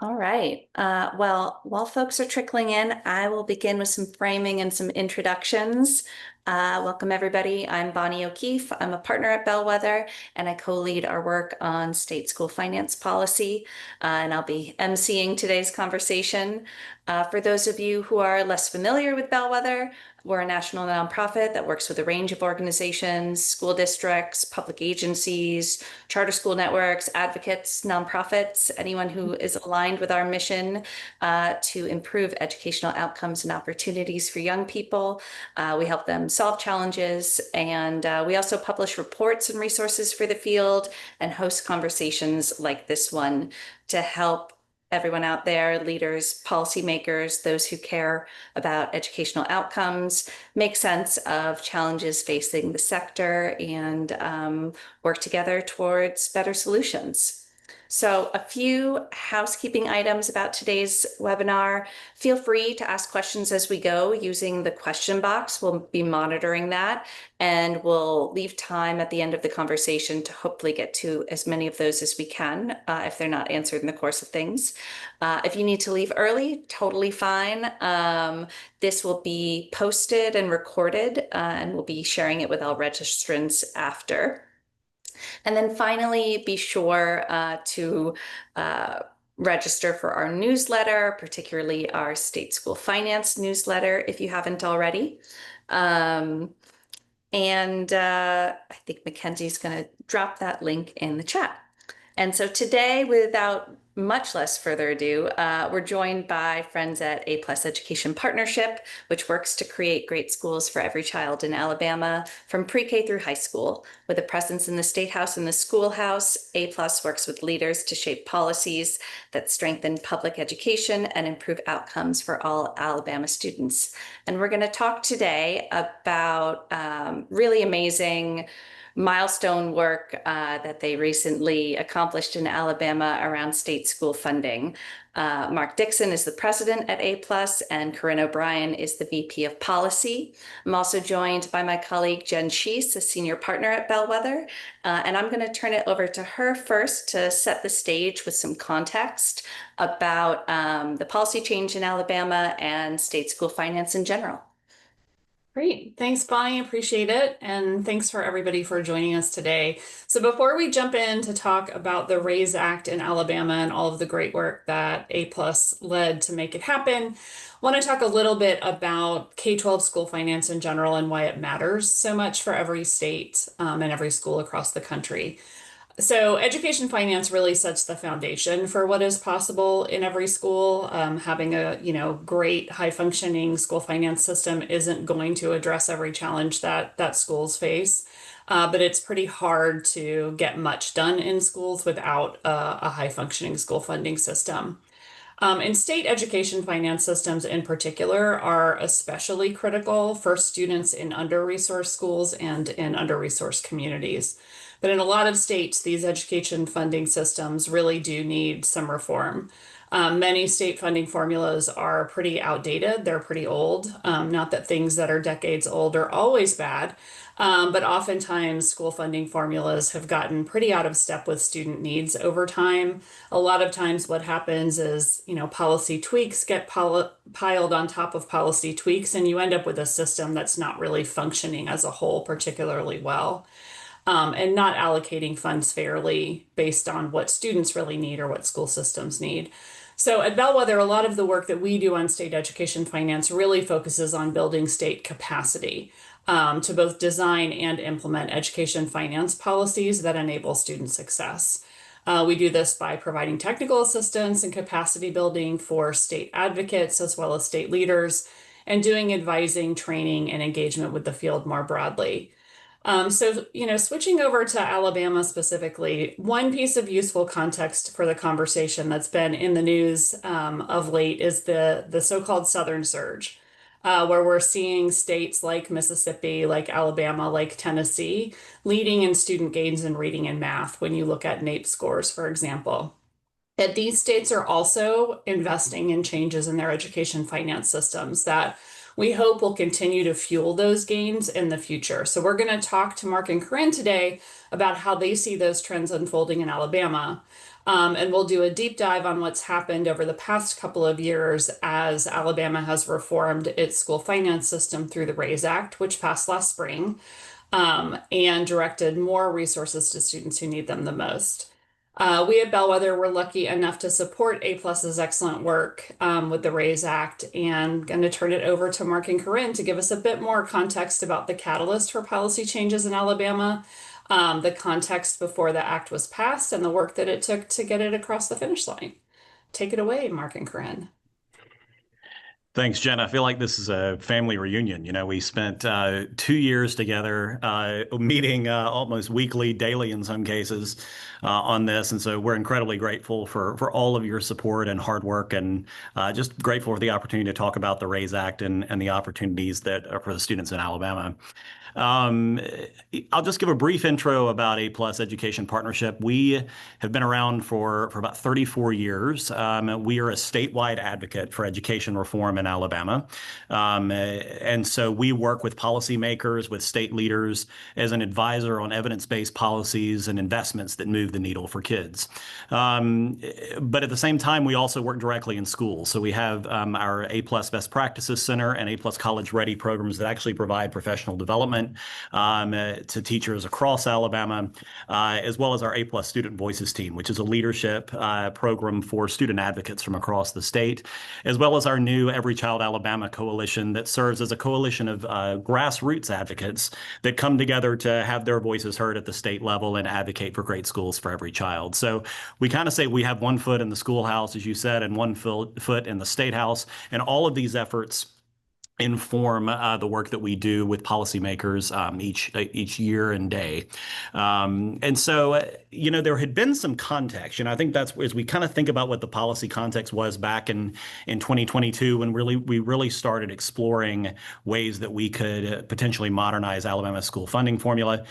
All right. Well, while folks are trickling in, I will begin with some framing and some introductions. Welcome, everybody. I'm Bonnie O'Keefe. I'm a partner at Bellwether, and I co-lead our work on state school finance policy. And I'll be emceeing today's conversation. For those of you who are less familiar with Bellwether, we're a national nonprofit that works with a range of organizations, school districts, public agencies, charter school networks, advocates, nonprofits, anyone who is aligned with our mission to improve educational outcomes and opportunities for young people. We help them solve challenges, and we also publish reports and resources for the field and host conversations like this one to help everyone out there, leaders, policymakers, those who care about educational outcomes, make sense of challenges facing the sector and work together towards better solutions. So a few housekeeping items about today's webinar. Feel free to ask questions as we go using the question box. We'll be monitoring that, and we'll leave time at the end of the conversation to hopefully get to as many of those as we can if they're not answered in the course of things. If you need to leave early, totally fine. This will be posted and recorded, and we'll be sharing it with all registrants after. And then finally, be sure to register for our newsletter, particularly our state school finance newsletter, if you haven't already. I think Mackenzie's going to drop that link in the chat. And so today, without much less further ado, we're joined by friends at A+ Education Partnership, which works to create great schools for every child in Alabama from pre-K through high school. With a presence in the State House and the Schoolhouse, A+ works with leaders to shape policies that strengthen public education and improve outcomes for all Alabama students. And we're going to talk today about really amazing milestone work that they recently accomplished in Alabama around state school funding. Mark Dixon is the president at A+, and Corinn O'Brien is the VP of Policy. I'm also joined by my colleague Jen Schiess, a senior partner at Bellwether, and I'm going to turn it over to her first to set the stage with some context about the policy change in Alabama and state school finance in general. Great. Thanks, Bonnie. Appreciate it. And thanks for everybody for joining us today. So before we jump in to talk about the RAISE Act in Alabama and all of the great work that A+ led to make it happen, I want to talk a little bit about K-12 school finance in general and why it matters so much for every state and every school across the country. So education finance really sets the foundation for what is possible in every school. Having a great high functioning school finance system isn't going to address every challenge that schools face, but it's pretty hard to get much done in schools without a high functioning school funding system. And state education finance systems in particular are especially critical for students in under-resourced schools and in under-resourced communities. But in a lot of states, these education funding systems really do need some reform. Many state funding formulas are pretty outdated. They're pretty old. Not that things that are decades old are always bad, but oftentimes school funding formulas have gotten pretty out of step with student needs over time. A lot of times what happens is, policy tweaks get piled on top of policy tweaks, and you end up with a system that's not really functioning as a whole particularly well. And not allocating funds fairly based on what students really need or what school systems need. So at Bellwether, a lot of the work that we do on state education finance really focuses on building state capacity to both design and implement education finance policies that enable student success. We do this by providing technical assistance and capacity building for state advocates as well as state leaders, and doing advising, training, and engagement with the field more broadly. Switching over to Alabama specifically, one piece of useful context for the conversation that's been in the news of late is the so-called Southern Surge, where we're seeing states like Mississippi, like Alabama, like Tennessee, leading in student gains in reading and math when you look at NAEP scores, for example. And these states are also investing in changes in their education finance systems that we hope will continue to fuel those gains in the future. So we're going to talk to Mark and Corinn today about how they see those trends unfolding in Alabama. And we'll do a deep dive on what's happened over the past couple of years as Alabama has reformed its school finance system through the RAISE Act, which passed last spring, and directed more resources to students who need them the most. We at Bellwether were lucky enough to support A+'s excellent work with the RAISE Act, and going to turn it over to Mark and Corinn to give us a bit more context about the catalyst for policy changes in Alabama, the context before the act was passed, and the work that it took to get it across the finish line. Take it away, Mark and Corinn. Thanks, Jen. I feel like this is a family reunion. We spent 2 years together, meeting almost weekly, daily in some cases, on this. And so we're incredibly grateful for all of your support and hard work, and just grateful for the opportunity to talk about the RAISE Act and the opportunities that are for the students in Alabama. I'll just give a brief intro about A+ Education Partnership. We have been around for about 34 years. We are a statewide advocate for education reform in Alabama. And so we work with policymakers, with state leaders as an advisor on evidence-based policies and investments that move the needle for kids. But at the same time, we also work directly in schools. So we have our A+ Best Practices Center and A+ College Ready programs that actually provide professional development to teachers across Alabama, as well as our A+ Student Voices team, which is a leadership program for student advocates from across the state, as well as our new Every Child Alabama coalition that serves as a coalition of grassroots advocates that come together to have their voices heard at the state level and advocate for great schools for every child. So we kind of say we have one foot in the schoolhouse, as you said, and one foot in the state house, and all of these efforts inform the work that we do with policymakers each year and day. And so, there had been some context. I think that's as we kind of think about what the policy context was back in 2022, when we really started exploring ways that we could potentially modernize Alabama's school funding formula.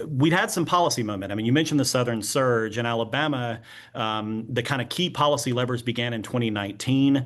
We'd had some policy momentum. You mentioned the Southern Surge in Alabama. The kind of key policy levers began in 2019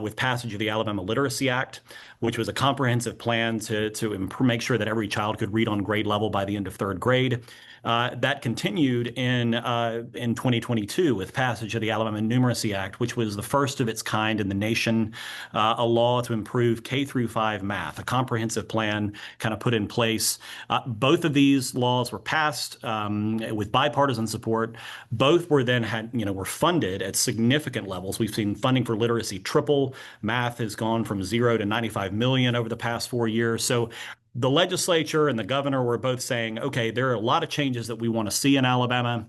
with passage of the Alabama Literacy Act, which was a comprehensive plan to make sure that every child could read on grade level by the end of third grade. That continued in 2022 with passage of the Alabama Numeracy Act, which was the first of its kind in the nation, a law to improve K-5 math, a comprehensive plan kind of put in place. Both of these laws were passed with bipartisan support. Both were were funded at significant levels. We've seen funding for literacy triple. Math has gone from 0 to 95 million over the past 4 years. So the legislature and the governor were both saying, okay, there are a lot of changes that we want to see in Alabama.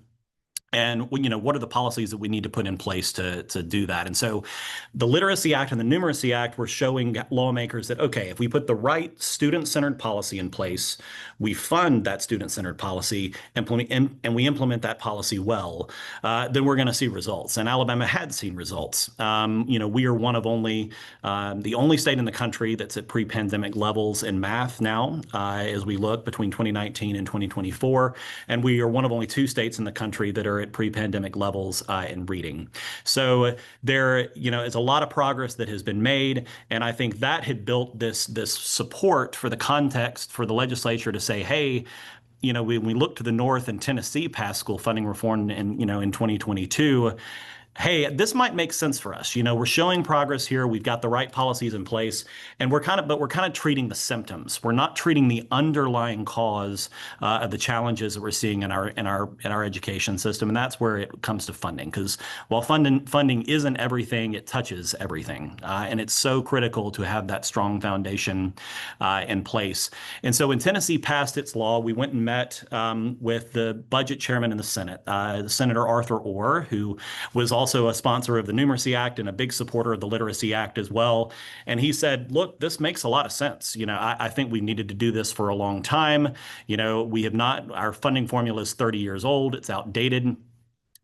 And, what are the policies that we need to put in place to do that? And so the Literacy Act and the Numeracy Act were showing lawmakers that, okay, if we put the right student-centered policy in place, we fund that student-centered policy, and we implement that policy well, then we're going to see results. And Alabama had seen results. We are one of the only state in the country that's at pre-pandemic levels in math now, as we look between 2019 and 2024. And we are one of only 2 states in the country that are at pre-pandemic levels in reading. So there, is a lot of progress that has been made, and I think that had built this support for the context for the legislature to say, hey, we look to the North, and Tennessee passed school funding reform in 2022. Hey, this might make sense for us. We're showing progress here. We've got the right policies in place, and we're kind of treating the symptoms. We're not treating the underlying cause of the challenges that we're seeing in our education system, and that's where it comes to funding. Because while funding isn't everything, it touches everything, and it's so critical to have that strong foundation in place. And so when Tennessee passed its law, we went and met with the budget chairman in the Senate, Senator Arthur Orr, who was also a sponsor of the Numeracy Act and a big supporter of the Literacy Act as well. And he said, look, this makes a lot of sense. I think we needed to do this for a long time. We have not, our funding formula is 30 years old. It's outdated.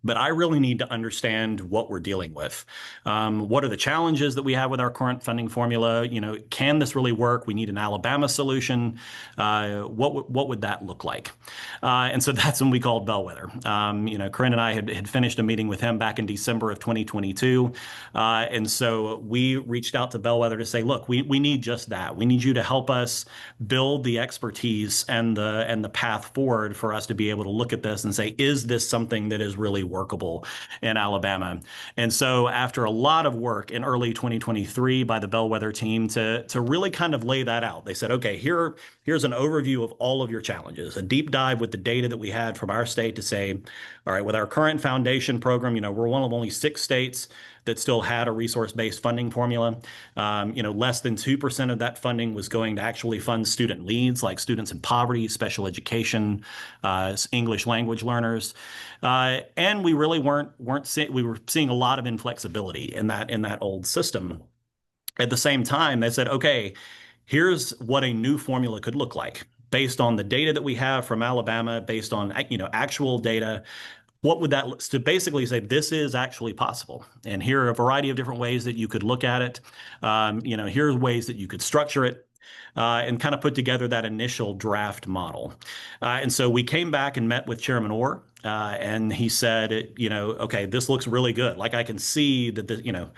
but I really need to understand what we're dealing with. What are the challenges that we have with our current funding formula? Can this really work? We need an Alabama solution. What would that look like? And so that's when we called Bellwether. Corinn and I had finished a meeting with him back in December of 2022. And so we reached out to Bellwether to say, look, we need just that. We need you to help us build the expertise and the path forward for us to be able to look at this and say, is this something that is really workable in Alabama? And so after a lot of work in early 2023 by the Bellwether team to really kind of lay that out, they said, okay, here's an overview of all of your challenges, a deep dive with the data that we had from our state to say, all right, with our current foundation program, we're one of only 6 states that still had a resource-based funding formula. Less than 2% of that funding was going to actually fund student needs like students in poverty, special education, English language learners. And we really we were seeing a lot of inflexibility in that old system. At the same time, they said, okay, here's what a new formula could look like based on the data that we have from Alabama, based on actual data. What would that look to basically say this is actually possible? And here are a variety of different ways that you could look at it. Here's ways that you could structure it. And kind of put together that initial draft model. And so we came back and met with Chairman Orr, and he said, okay, this looks really good. Like I can see that,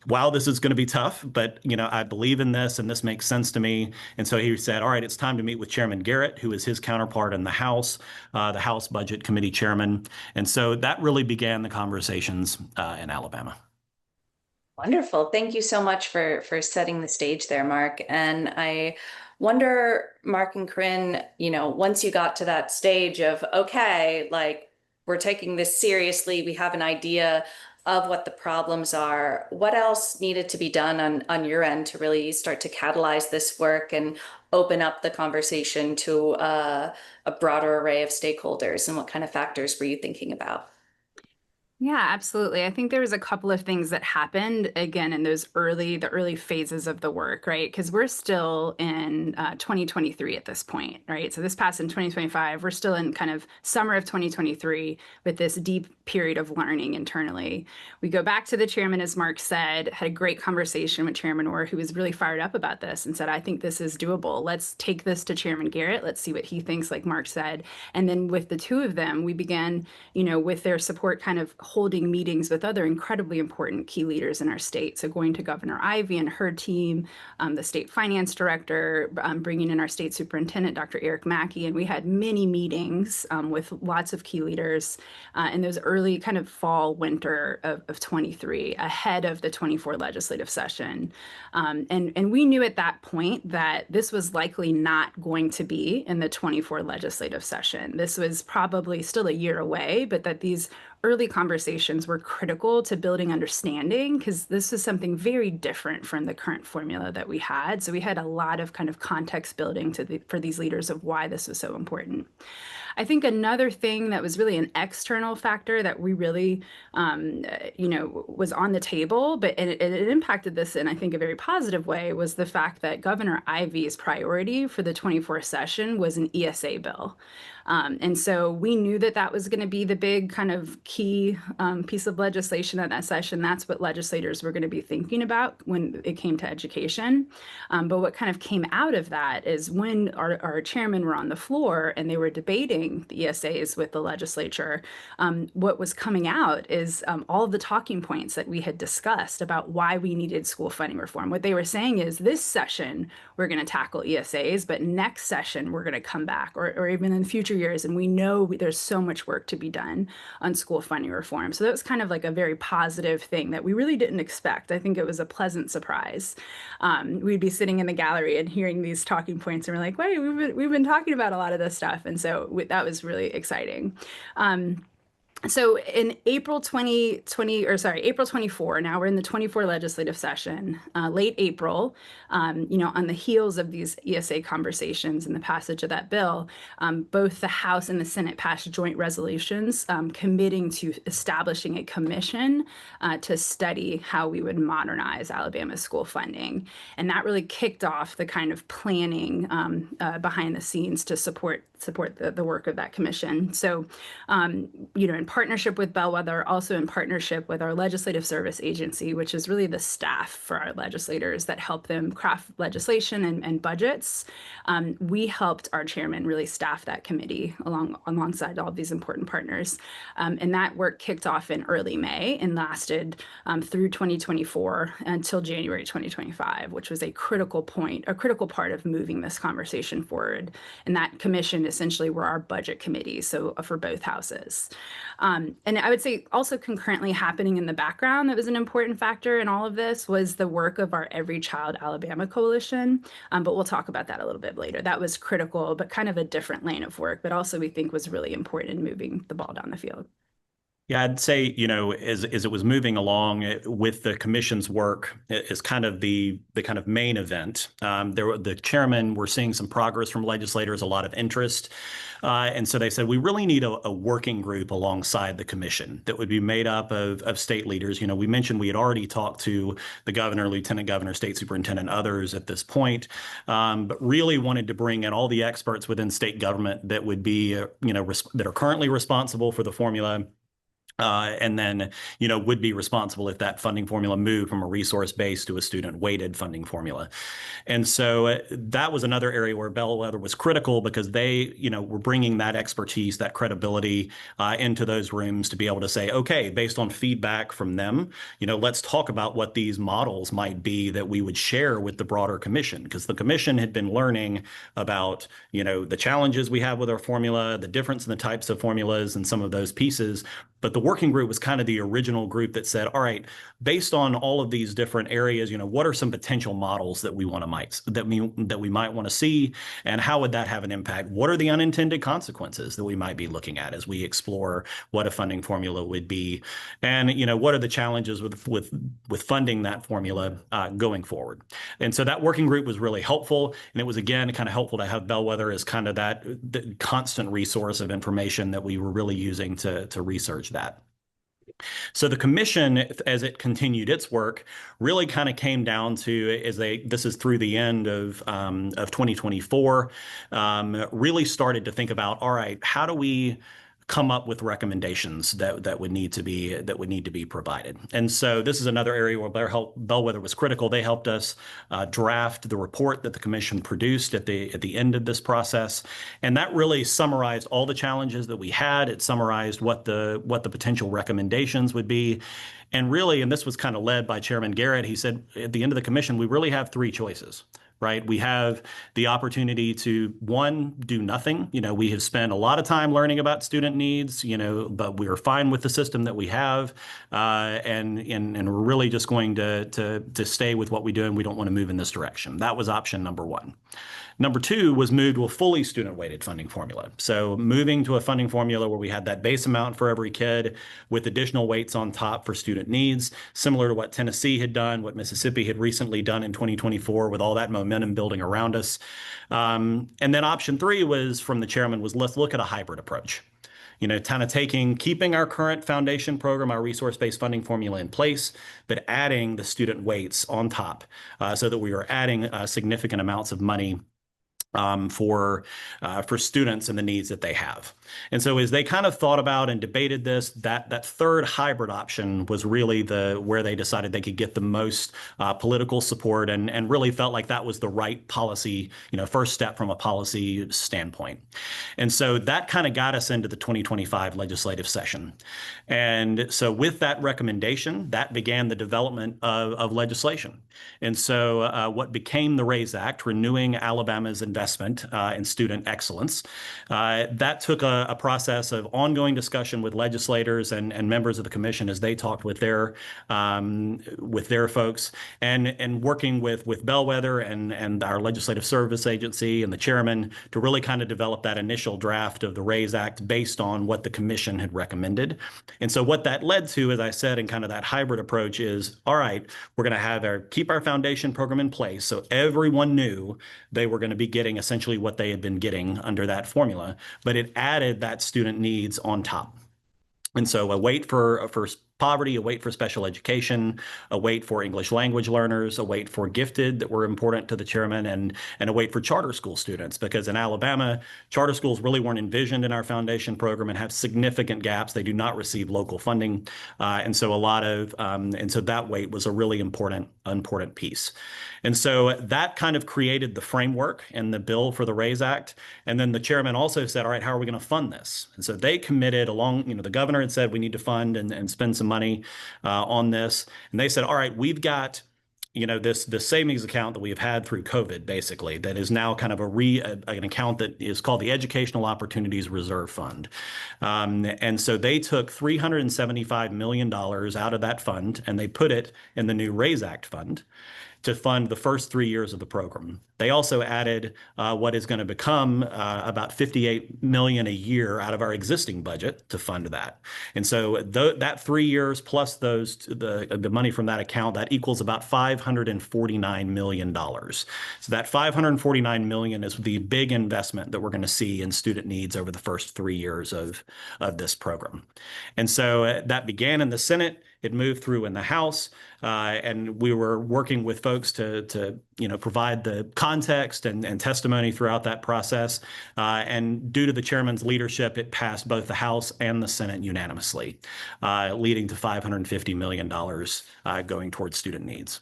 wow, this is going to be tough, but, I believe in this and this makes sense to me. And so he said, all right, it's time to meet with Chairman Garrett, who is his counterpart in the House Budget Committee chairman. And so that really began the conversations in Alabama. Wonderful. Thank you so much for setting the stage there, Mark. And I wonder, Mark and Corinn, once you got to that stage of, okay, like we're taking this seriously, we have an idea of what the problems are, what else needed to be done on your end to really start to catalyze this work and open up the conversation to a broader array of stakeholders? And what kind of factors were you thinking about? Yeah, absolutely. I think there was a couple of things that happened again in the early phases of the work, right? Because we're still in 2023 at this point, right? So this passed in 2025. We're still in kind of summer of 2023 with this deep period of learning internally. We go back to the chairman, as Mark said, had a great conversation with Chairman Orr, who was really fired up about this and said, I think this is doable. Let's take this to Chairman Garrett. Let's see what he thinks, like Mark said. And then with the two of them, we began, with their support, kind of holding meetings with other incredibly important key leaders in our state. So going to Governor Ivey and her team, the state finance director, bringing in our state superintendent, Dr. Eric Mackey, and we had many meetings with lots of key leaders in those early kind of fall, winter of 23, ahead of the 24 legislative session. And we knew at that point that this was likely not going to be in the 24 legislative session. This was probably still a year away, but that these early conversations were critical to building understanding, because this is something very different from the current formula that we had. So we had a lot of kind of context building for these leaders of why this was so important. I think another thing that was really an external factor that we really, was on the table, but it impacted this in, I think, a very positive way, was the fact that Governor Ivey's priority for the 24 session was an ESA bill. And so we knew that was going to be the big kind of key piece of legislation at that session. That's what legislators were going to be thinking about when it came to education. But what kind of came out of that is when our chairmen were on the floor and they were debating the ESAs with the legislature, what was coming out is all of the talking points that we had discussed about why we needed school funding reform. What they were saying is this session, we're going to tackle ESAs, but next session, we're going to come back, or even in future years. And we know there's so much work to be done on school funding reform. So that was kind of like a very positive thing that we really didn't expect. I think it was a pleasant surprise. We'd be sitting in the gallery and hearing these talking points, and we're like, wait, we've been talking about a lot of this stuff. And so that was really exciting. So in April 24, now we're in the 24 legislative session, late April, on the heels of these ESA conversations and the passage of that bill, both the House and the Senate passed joint resolutions committing to establishing a commission to study how we would modernize Alabama's school funding. And that really kicked off the kind of planning behind the scenes to support the work of that commission. So, in partnership with Bellwether, also in partnership with our legislative service agency, which is really the staff for our legislators that help them craft legislation and budgets, we helped our chairman really staff that committee alongside all of these important partners. And that work kicked off in early May and lasted through 2024 until January 2025, which was a critical part of moving this conversation forward. And that commission essentially were our budget committees, so for both houses. And I would say also concurrently happening in the background that was an important factor in all of this was the work of our Every Child Alabama Coalition. But we'll talk about that a little bit later. That was critical, but kind of a different lane of work, but also we think was really important in moving the ball down the field. Yeah, I'd say, as it was moving along with the commission's work is kind of the kind of main event. The chairman were seeing some progress from legislators, a lot of interest. And so they said, we really need a working group alongside the commission that would be made up of state leaders. We mentioned we had already talked to the governor, lieutenant governor, state superintendent, others at this point, but really wanted to bring in all the experts within state government that would be, that are currently responsible for the formula. And then, would be responsible if that funding formula moved from a resource-based to a student-weighted funding formula. And so that was another area where Bellwether was critical because they, were bringing that expertise, that credibility into those rooms to be able to say, okay, based on feedback from them, let's talk about what these models might be that we would share with the broader commission, because the commission had been learning about, the challenges we have with our formula, the difference in the types of formulas and some of those pieces. But the working group was kind of the original group that said, all right, based on all of these different areas, what are some potential models that we might want to see, and how would that have an impact? What are the unintended consequences that we might be looking at as we explore what a funding formula would be, and what are the challenges with funding that formula going forward? And so that working group was really helpful, and it was again kind of helpful to have Bellwether as kind of the constant resource of information that we were really using to research that. So the commission, as it continued its work, really kind of came down to, this is through the end of 2024, really started to think about, all right, how do we come up with recommendations that would need to be provided. And so this is another area where Bellwether was critical. They helped us draft the report that the commission produced at the end of this process, and that really summarized all the challenges that we had. It summarized what the potential recommendations would be. And really, and this was kind of led by Chairman Garrett, he said at the end of the commission, we really have three choices. Right? We have the opportunity to, one, do nothing. We have spent a lot of time learning about student needs, but we are fine with the system that we have. And we're really just going to stay with what we do, and we don't want to move in this direction. That was option number one. Number two was move to a fully student-weighted funding formula. So moving to a funding formula where we had that base amount for every kid with additional weights on top for student needs, similar to what Tennessee had done, what Mississippi had recently done in 2024 with all that momentum building around us. And then option three was, from the chairman, was let's look at a hybrid approach. Kind of keeping our current foundation program, our resource-based funding formula in place, but adding the student weights on top so that we are adding significant amounts of money for students and the needs that they have. And so as they kind of thought about and debated this, that third hybrid option was really where they decided they could get the most political support, and really felt like that was the right policy, first step from a policy standpoint. And so that kind of got us into the 2025 legislative session. And so with that recommendation, that began the development of legislation. And so what became the RAISE Act, Renewing Alabama's Investment in Student Excellence, that took a process of ongoing discussion with legislators and members of the commission as they talked with their folks, and working with Bellwether and our legislative service agency and the chairman to really kind of develop that initial draft of the RAISE Act based on what the commission had recommended. And so what that led to, as I said, in kind of that hybrid approach is, all right, we're going to keep our foundation program in place so everyone knew they were going to be getting essentially what they had been getting under that formula, but it added that student needs on top. And so a weight for poverty, a weight for special education, a weight for English language learners, a weight for gifted that were important to the chairman, and a weight for charter school students, because in Alabama, charter schools really weren't envisioned in our foundation program and have significant gaps. They do not receive local funding. And so that weight was a really important piece. And so that kind of created the framework and the bill for the RAISE Act. And then the chairman also said, all right, how are we going to fund this? And so they committed the governor had said we need to fund and spend some money on this. And they said, all right, we've got this savings account that we've had through COVID, basically, that is now kind of an account that is called the Educational Opportunities Reserve Fund. And so they took $375 million out of that fund and they put it in the new RAISE Act fund to fund the first 3 years of the program. They also added what is going to become about $58 million a year out of our existing budget to fund that. And so that 3 years plus the money from that account, that equals about $549 million. So that $549 million is the big investment that we're going to see in student needs over the first 3 years of this program. And so that began in the Senate. It moved through in the House, and we were working with folks to provide the context and testimony throughout that process. And due to the chairman's leadership, it passed both the House and the Senate unanimously, leading to $550 million going towards student needs.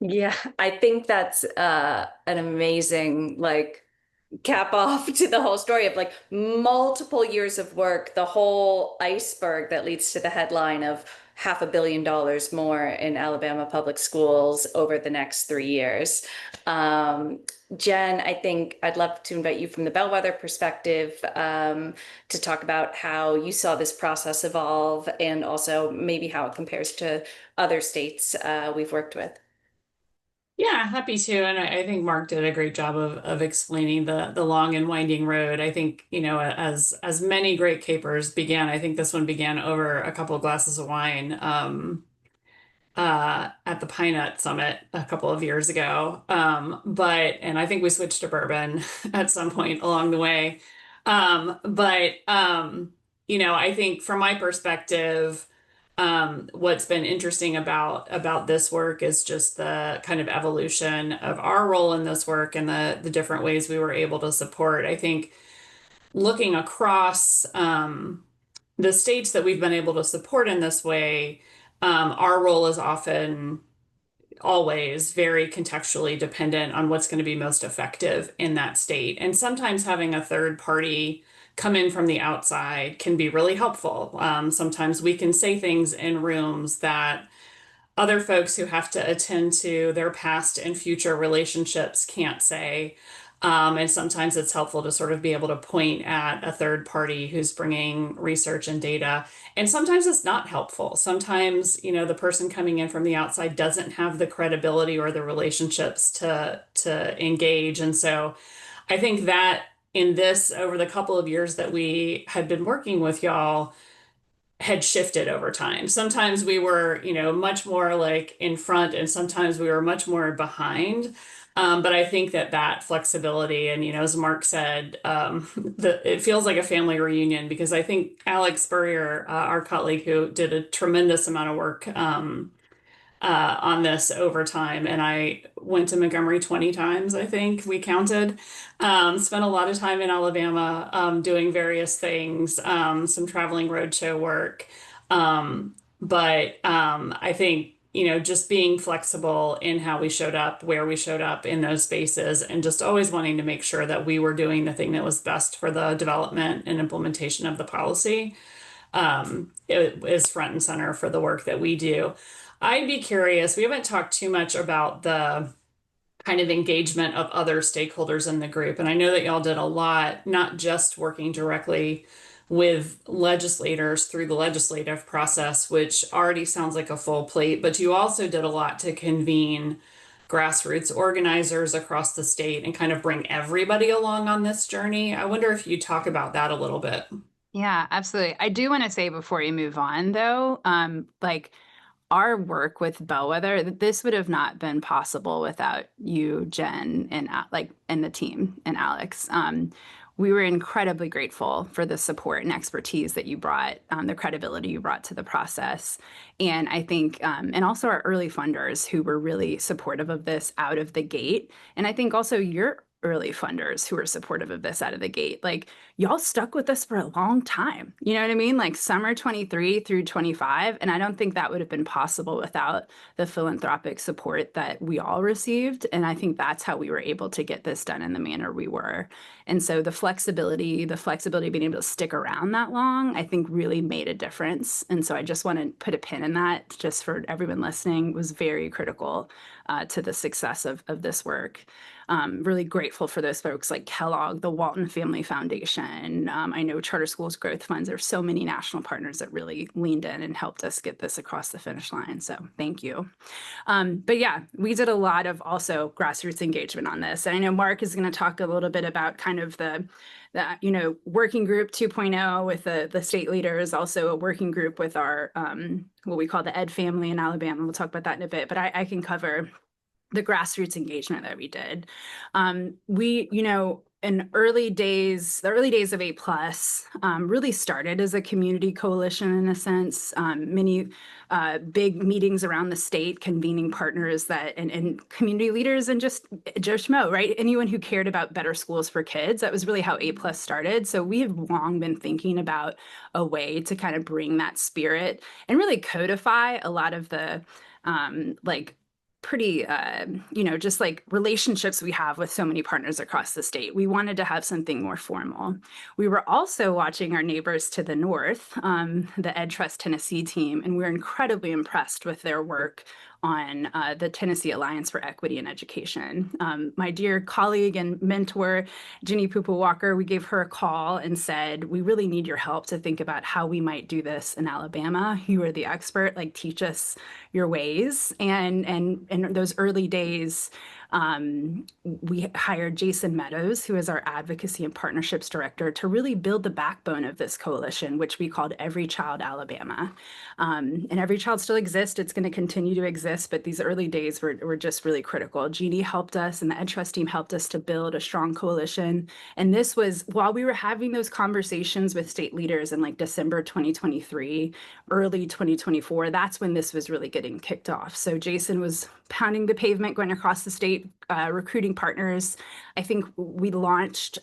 Yeah, I think that's an amazing cap off to the whole story of multiple years of work, the whole iceberg that leads to the headline of $500 million more in Alabama public schools over the next 3 years. Jen, I think I'd love to invite you from the Bellwether perspective to talk about how you saw this process evolve and also maybe how it compares to other states we've worked with. Yeah, happy to. And I think Mark did a great job of explaining the long and winding road. I think, as many great capers began, I think this one began over a couple of glasses of wine at the Pine Nut Summit a couple of years ago. And I think we switched to bourbon at some point along the way. I think from my perspective, what's been interesting about this work is just the kind of evolution of our role in this work and the different ways we were able to support. I think looking across the states that we've been able to support in this way, our role is often always very contextually dependent on what's going to be most effective in that state. And sometimes having a third party come in from the outside can be really helpful. Sometimes we can say things in rooms that other folks who have to attend to their past and future relationships can't say. And sometimes it's helpful to sort of be able to point at a third party who's bringing research and data. And sometimes it's not helpful. Sometimes, the person coming in from the outside doesn't have the credibility or the relationships to engage. And so I think that in this, over the couple of years that we had been working with y'all, had shifted over time. Sometimes we were, much more in front, and sometimes we were much more behind. But I think that flexibility, and as Mark said, it feels like a family reunion, because I think Alex Spurrier, our colleague who did a tremendous amount of work on this over time, and I went to Montgomery 20 times, I think we counted. Spent a lot of time in Alabama doing various things, some traveling roadshow work. I think, just being flexible in how we showed up, where we showed up in those spaces, and just always wanting to make sure that we were doing the thing that was best for the development and implementation of the policy, it is front and center for the work that we do. I'd be curious, we haven't talked too much about the kind of engagement of other stakeholders in the group. And I know that y'all did a lot, not just working directly with legislators through the legislative process, which already sounds like a full plate, but you also did a lot to convene grassroots organizers across the state and kind of bring everybody along on this journey. I wonder if you talk about that a little bit. Yeah, absolutely. I do want to say before you move on, though, our work with Bellwether, this would have not been possible without you, Jen, and and the team, and Alex. we were incredibly grateful for the support and expertise that you brought, the credibility you brought to the process. And I think, and also our early funders who were really supportive of this out of the gate. And I think also your early funders who were supportive of this out of the gate. Like, y'all stuck with us for a long time. You know what I mean? Like summer 23 through 25. And I don't think that would have been possible without the philanthropic support that we all received. And I think that's how we were able to get this done in the manner we were. And so the flexibility of being able to stick around that long, I think really made a difference. And so I just want to put a pin in that, just for everyone listening, was very critical to the success of this work. Really grateful for those folks like Kellogg, the Walton Family Foundation. I know Charter Schools Growth Funds. There's so many national partners that really leaned in and helped us get this across the finish line. So thank you. But yeah, we did a lot of also grassroots engagement on this. And I know Mark is going to talk a little bit about kind of the working group 2.0 with the state leaders, also a working group with our what we call the Ed family in Alabama. We'll talk about that in a bit, but I can cover the grassroots engagement that we did. We, in the early days of A+, really started as a community coalition in a sense. Many big meetings around the state, convening partners and community leaders and just Joe Schmo, right? Anyone who cared about better schools for kids. That was really how A+ started. So we have long been thinking about a way to kind of bring that spirit and really codify a lot of the pretty, just like relationships we have with so many partners across the state. We wanted to have something more formal. We were also watching our neighbors to the north, the Ed Trust Tennessee team, and we're incredibly impressed with their work on the Tennessee Alliance for Equity in Education. My dear colleague and mentor, Ginny Poopa Walker, we gave her a call and said, we really need your help to think about how we might do this in Alabama. You are the expert, like teach us your ways. And in those early days, we hired Jason Meadows, who is our advocacy and partnerships director, to really build the backbone of this coalition, which we called Every Child Alabama. And Every Child still exists. It's going to continue to exist, but these early days were just really critical. Jeannie helped us and the Ed Trust team helped us to build a strong coalition. And this was while we were having those conversations with state leaders in like December 2023, early 2024, that's when this was really getting kicked off. So Jason was pounding the pavement, going across the state, recruiting partners. I think we launched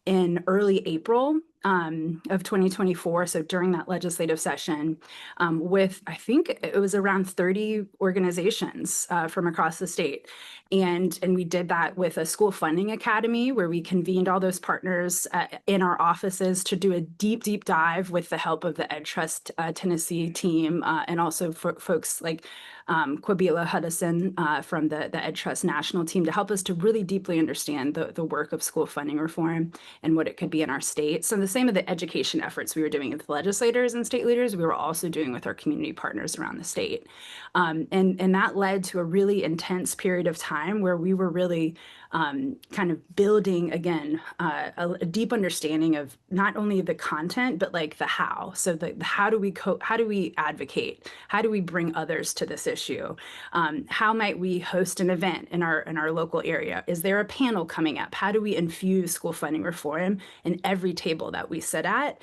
in early April of 2024, so during that legislative session, with, I think it was around 30 organizations from across the state. And we did that with a school funding academy where we convened all those partners in our offices to do a deep dive with the help of the Ed Trust Tennessee team and also for folks like Quabila Hudson from the Ed Trust national team to help us to really deeply understand the work of school funding reform and what it could be in our state. So the same of the education efforts we were doing with legislators and state leaders, we were also doing with our community partners around the state. And that led to a really intense period of time where we were really kind of building, again, a deep understanding of not only the content, but like the how. So how do we advocate? How do we bring others to this issue? How might we host an event in our local area? Is there a panel coming up? How do we infuse school funding reform in every table that we sit at?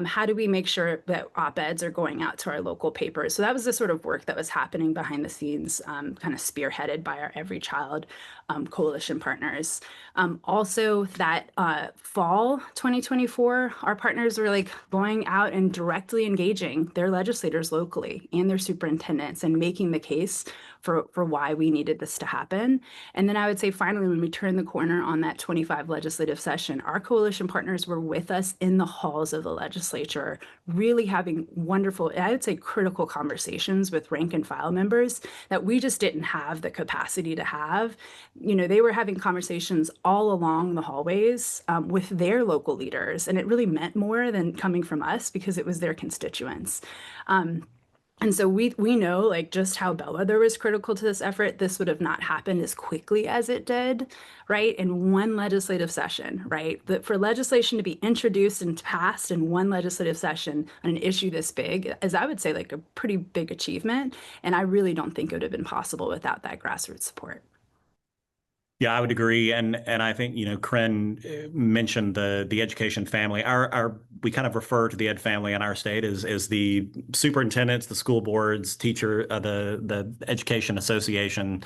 How do we make sure that op-eds are going out to our local papers? So that was the sort of work that was happening behind the scenes, kind of spearheaded by our Every Child coalition partners. Also that fall 2024, our partners were like going out and directly engaging their legislators locally and their superintendents and making the case for why we needed this to happen. And then I would say finally, when we turned the corner on that 25 legislative session, our coalition partners were with us in the halls of the legislature, really having wonderful, I would say critical conversations with rank and file members that we just didn't have the capacity to have. You know, they were having conversations all along the hallways with their local leaders, and it really meant more than coming from us because it was their constituents. And so we know like just how Bellwether was critical to this effort. This would have not happened as quickly as it did, right? In one legislative session, right? For legislation to be introduced and passed in one legislative session on an issue this big is, I would say, like a pretty big achievement. And I really don't think it would have been possible without that grassroots support. Yeah, I would agree, and I think Corinn mentioned the education family. Our we kind of refer to the ed family in our state as the superintendents, the school boards, teacher, the education association,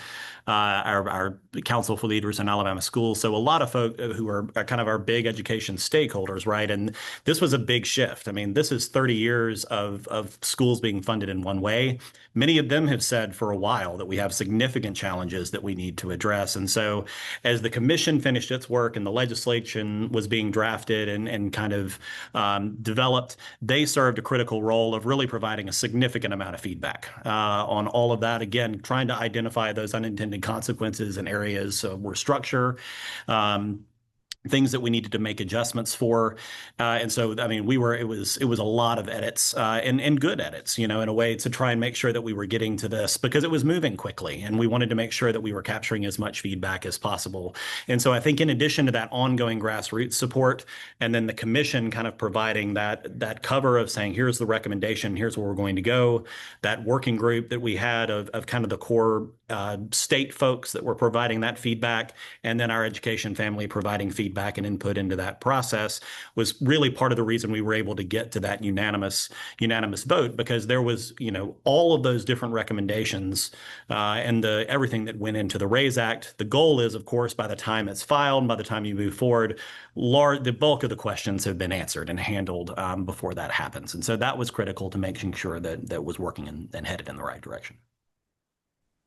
our council for leaders in Alabama schools. So a lot of folk who are kind of our big education stakeholders, right? And this was a big shift. I mean, this is 30 years of schools being funded in one way. Many of them have said for a while that we have significant challenges that we need to address. And so as the commission finished its work and the legislation was being drafted and kind of developed, they served a critical role of really providing a significant amount of feedback on all of that. Again, trying to identify those unintended consequences and areas where structure, things that we needed to make adjustments for. And so, I mean, it was a lot of edits and good edits, in a way to try and make sure that we were getting to this because it was moving quickly and we wanted to make sure that we were capturing as much feedback as possible. And so I think in addition to that ongoing grassroots support and then the commission kind of providing that cover of saying, here's the recommendation, here's where we're going to go, that working group that we had of kind of the core state folks that were providing that feedback, and then our education family providing feedback and input into that process was really part of the reason we were able to get to that unanimous vote, because there was, all of those different recommendations and everything that went into the RAISE Act. The goal is, of course, by the time it's filed, by the time you move forward, the bulk of the questions have been answered and handled before that happens. And so that was critical to making sure that was working and headed in the right direction.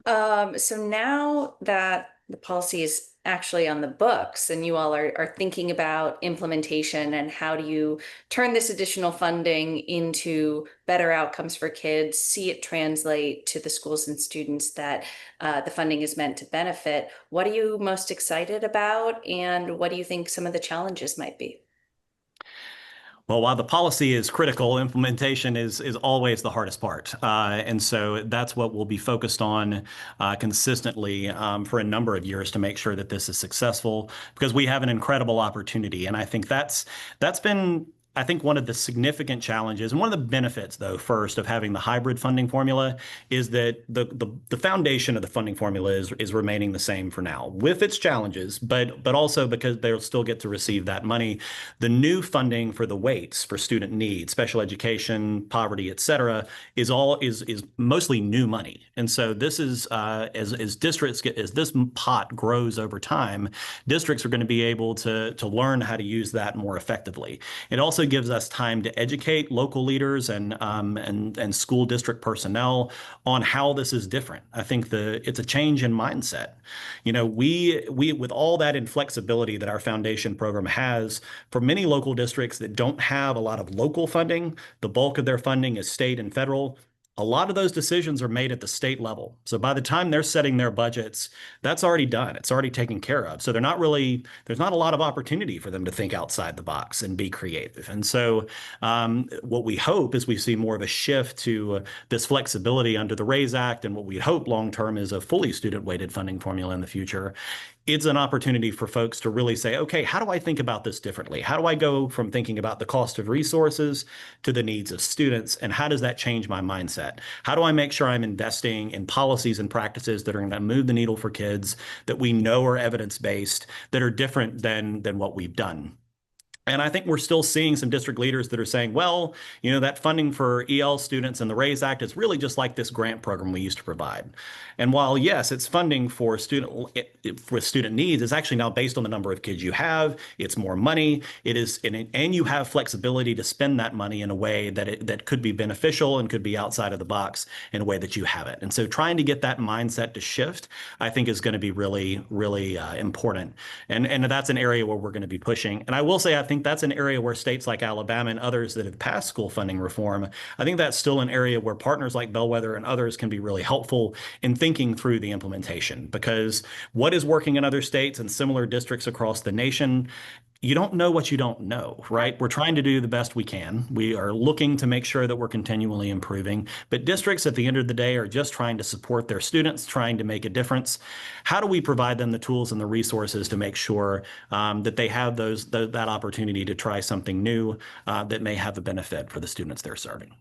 So now that the policy is actually on the books and you all are thinking about implementation and how do you turn this additional funding into better outcomes for kids, see it translate to the schools and students that the funding is meant to benefit, what are you most excited about and what do you think some of the challenges might be? Well, while the policy is critical, implementation is always the hardest part. And so that's what we'll be focused on consistently for a number of years to make sure that this is successful, because we have an incredible opportunity. And I think that's been one of the significant challenges and one of the benefits, though, first of having the hybrid funding formula is that the foundation of the funding formula is remaining the same for now with its challenges, but also because they'll still get to receive that money. The new funding for the weights for student needs, special education, poverty, et cetera, is mostly new money. And so this is as districts as this pot grows over time, districts are going to be able to learn how to use that more effectively. It also gives us time to educate local leaders and school district personnel on how this is different. I think it's a change in mindset. We with all that inflexibility that our foundation program has, for many local districts that don't have a lot of local funding, the bulk of their funding is state and federal. A lot of those decisions are made at the state level. So by the time they're setting their budgets, that's already done. It's already taken care of. So there's not a lot of opportunity for them to think outside the box and be creative. And so what we hope is we see more of a shift to this flexibility under the RAISE Act. And what we hope long-term is a fully student-weighted funding formula in the future. It's an opportunity for folks to really say, okay, how do I think about this differently? How do I go from thinking about the cost of resources to the needs of students? And how does that change my mindset? How do I make sure I'm investing in policies and practices that are going to move the needle for kids that we know are evidence-based, that are different than what we've done? And I think we're still seeing some district leaders that are saying, well, that funding for EL students and the RAISE Act is really just like this grant program we used to provide. And while, yes, it's funding for student needs, it's actually now based on the number of kids you have. It's more money. It is, and you have flexibility to spend that money in a way that could be beneficial and could be outside of the box in a way that you have it. And so trying to get that mindset to shift, I think, is going to be really, really important. And that's an area where we're going to be pushing. And I will say, I think that's an area where states like Alabama and others that have passed school funding reform, I think that's still an area where partners like Bellwether and others can be really helpful in thinking through the implementation, because what is working in other states and similar districts across the nation, you don't know what you don't know, right? We're trying to do the best we can. We are looking to make sure that we're continually improving. But districts at the end of the day are just trying to support their students, trying to make a difference. How do we provide them the tools and the resources to make sure that they have that opportunity to try something new that may have a benefit for the students they're serving?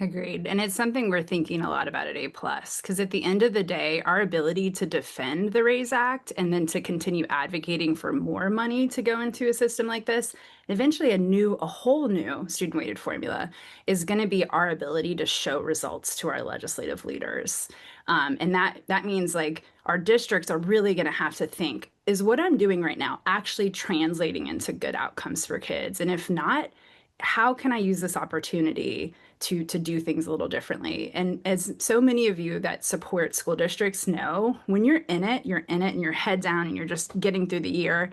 Agreed. And it's something we're thinking a lot about at A plus, because at the end of the day, our ability to defend the RAISE Act and then to continue advocating for more money to go into a system like this, eventually a whole new student weighted formula is going to be our ability to show results to our legislative leaders. And that means like our districts are really going to have to think, is what I'm doing right now actually translating into good outcomes for kids? And if not, how can I use this opportunity to do things a little differently? And as so many of you that support school districts know, when you're in it and you're head down and you're just getting through the year.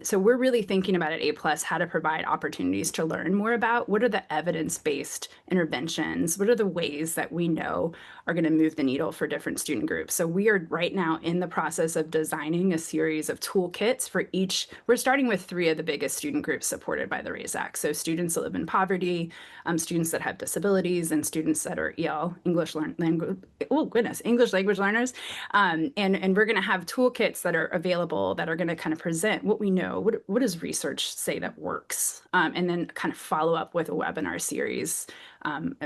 So we're really thinking about at A plus how to provide opportunities to learn more about what are the evidence-based interventions, what are the ways that we know are going to move the needle for different student groups. So we are right now in the process of designing a series of toolkits for each. We're starting with 3 of the biggest student groups supported by the RAISE Act. So students that live in poverty, students that have disabilities, and students that are EL, English language learners. And we're going to have toolkits that are available that are going to kind of present what we know, what does research say that works, and then kind of follow up with a webinar series,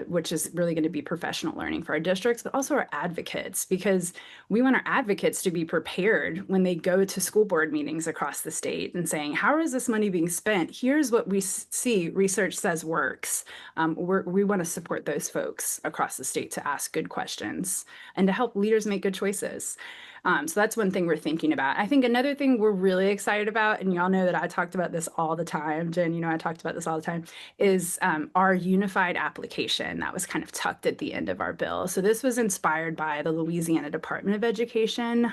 which is really going to be professional learning for our districts, but also our advocates, because we want our advocates to be prepared when they go to school board meetings across the state and saying, how is this money being spent? Here's what we see research says works. We want to support those folks across the state to ask good questions and to help leaders make good choices. So that's one thing we're thinking about. I think another thing we're really excited about, and y'all know that I talked about this all the time, Jen, I talked about this all the time, is our unified application that was kind of tucked at the end of our bill. So this was inspired by the Louisiana Department of Education,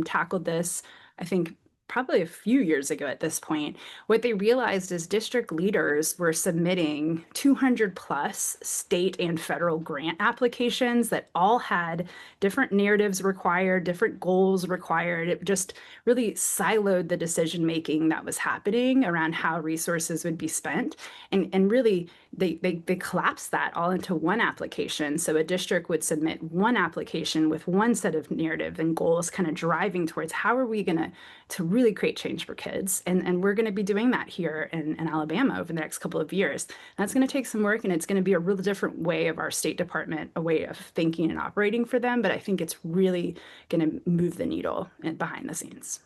tackled this, I think, probably a few years ago at this point. What they realized is district leaders were submitting 200 plus state and federal grant applications that all had different narratives required, different goals required. It just really siloed the decision making that was happening around how resources would be spent. And really, they collapsed that all into one application. So a district would submit one application with one set of narrative and goals kind of driving towards how are we going to really create change for kids. And we're going to be doing that here in Alabama over the next couple of years. That's going to take some work, and it's going to be a real different way of our State Department, a way of thinking and operating for them. But I think it's really going to move the needle behind the scenes.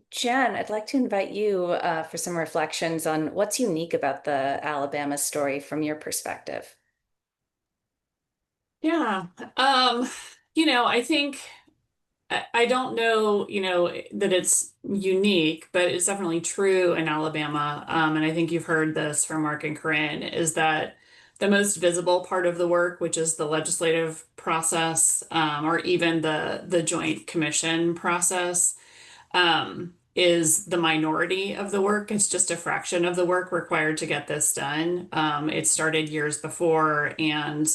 Jen, I'd like to invite you for some reflections on what's unique about the Alabama story from your perspective. Yeah. I think I don't know, that it's unique, but it's definitely true in Alabama. And I think you've heard this from Mark and Corinn, is that the most visible part of the work, which is the legislative process, or even the joint commission process, is the minority of the work. It's just a fraction of the work required to get this done. It started years before and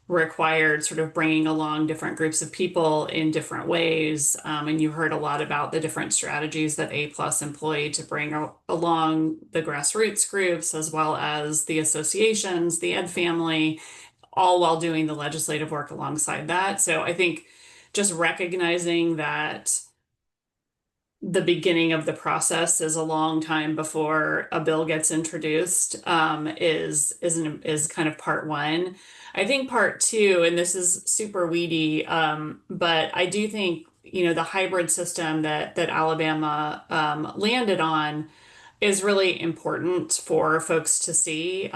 required sort of bringing along different groups of people in different ways. And you heard a lot about the different strategies that A Plus employed to bring along the grassroots groups, as well as the associations, the Ed family, all while doing the legislative work alongside that. So I think just recognizing that the beginning of the process is a long time before a bill gets introduced, is kind of part one. I think part two, and this is super weedy, but I do think, the hybrid system that Alabama landed on is really important for folks to see.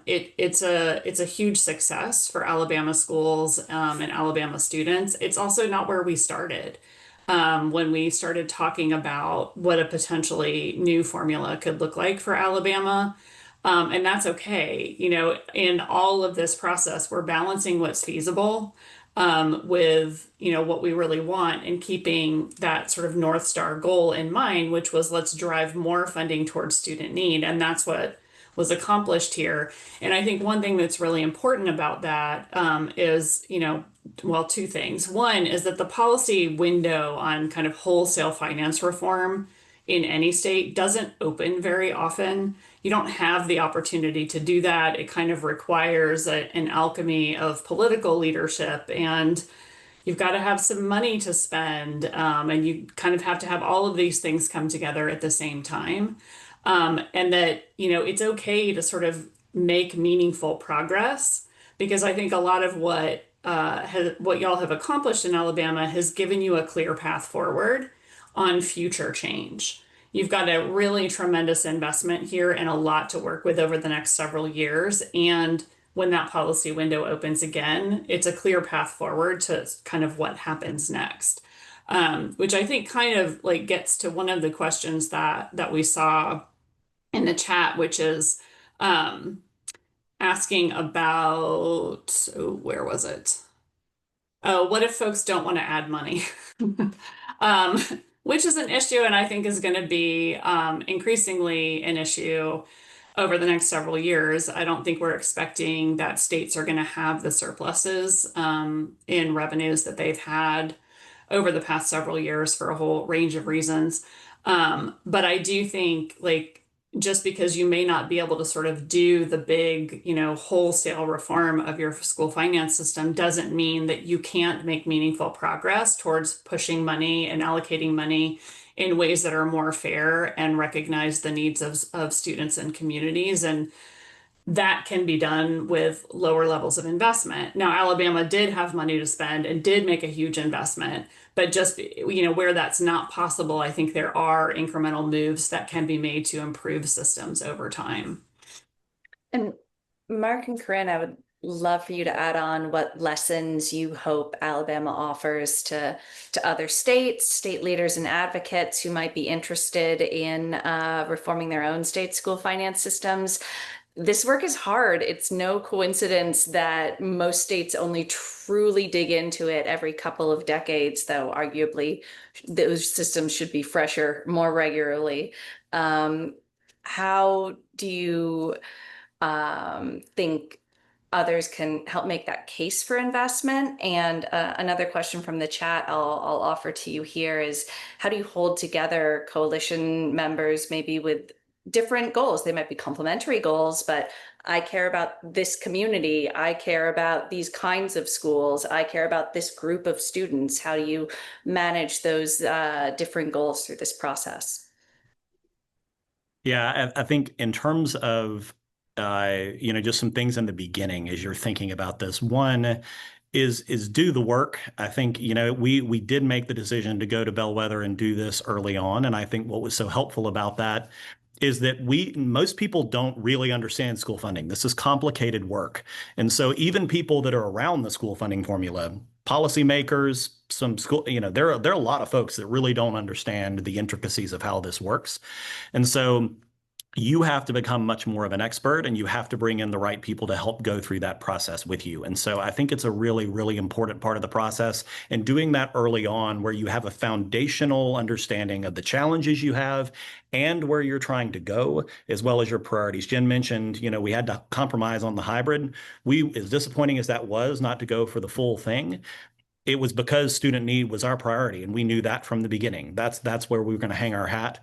It's a huge success for Alabama schools and Alabama students. It's also not where we started. When we started talking about what a potentially new formula could look like for Alabama. And that's okay. In all of this process, we're balancing what's feasible with, what we really want, and keeping that sort of North Star goal in mind, which was let's drive more funding towards student need. And that's what was accomplished here. And I think one thing that's really important about that is, two things. One is that the policy window on kind of wholesale finance reform in any state doesn't open very often. You don't have the opportunity to do that. It kind of requires an alchemy of political leadership, and you've got to have some money to spend, and you kind of have to have all of these things come together at the same time. And that, it's okay to sort of make meaningful progress, because I think a lot of what y'all have accomplished in Alabama has given you a clear path forward on future change. You've got a really tremendous investment here and a lot to work with over the next several years. And when that policy window opens again, it's a clear path forward to kind of what happens next. Which I think kind of like gets to one of the questions that we saw in the chat, which is asking about, oh, where was it? Oh, what if folks don't want to add money? um, which is an issue, and I think is going to be increasingly an issue over the next several years. I don't think we're expecting that states are going to have the surpluses in revenues that they've had over the past several years for a whole range of reasons. But I do think, like, just because you may not be able to sort of do the big, wholesale reform of your school finance system doesn't mean that you can't make meaningful progress towards pushing money and allocating money in ways that are more fair and recognize the needs of students and communities. And that can be done with lower levels of investment. Now, Alabama did have money to spend and did make a huge investment, but just, where that's not possible, I think there are incremental moves that can be made to improve systems over time. And Mark and Corinn, I would love for you to add on what lessons you hope Alabama offers to other states, state leaders and advocates who might be interested in reforming their own state school finance systems. This work is hard. It's no coincidence that most states only truly dig into it every couple of decades, though arguably those systems should be fresher more regularly. How do you think others can help make that case for investment? And another question from the chat I'll offer to you here is, how do you hold together coalition members maybe with different goals? They might be complementary goals, but I care about this community. I care about these kinds of schools. I care about this group of students. How do you manage those different goals through this process? Yeah, I think in terms of just some things in the beginning as you're thinking about this. One is do the work. I think, we did make the decision to go to Bellwether and do this early on. And I think what was so helpful about that is that most people don't really understand school funding. This is complicated work. And so even people that are around the school funding formula, policymakers, some school, there are a lot of folks that really don't understand the intricacies of how this works. And so you have to become much more of an expert, and you have to bring in the right people to help go through that process with you. And so I think it's a really, really important part of the process, and doing that early on where you have a foundational understanding of the challenges you have and where you're trying to go, as well as your priorities. Jen mentioned, we had to compromise on the hybrid. As disappointing as that was not to go for the full thing, it was because student need was our priority, and we knew that from the beginning. That's where we were going to hang our hat.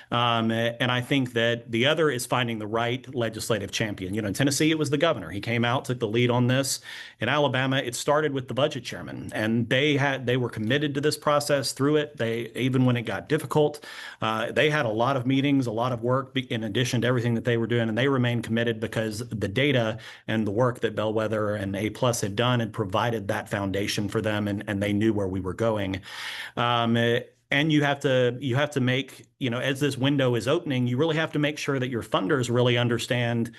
And I think that the other is finding the right legislative champion. In Tennessee, it was the governor. He came out, took the lead on this. In Alabama, it started with the budget chairman, and they were committed to this process through it. Even when it got difficult, they had a lot of meetings, a lot of work in addition to everything that they were doing, and they remained committed because the data and the work that Bellwether and A+ had done had provided that foundation for them. And they knew where we were going. And you have to make, as this window is opening, you really have to make sure that your funders really understand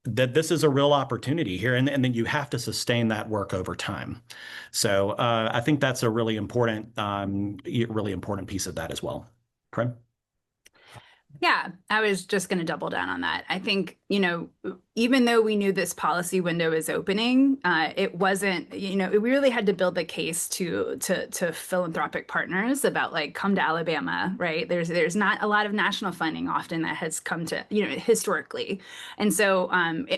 that this is a real opportunity here. And then you have to sustain that work over time. So I think that's a really important piece of that as well. Corinn? Yeah, I was just going to double down on that. I think, even though we knew this policy window is opening, it wasn't, we really had to build the case to philanthropic partners about, like, come to Alabama, right? There's not a lot of national funding often that has come to, historically. And so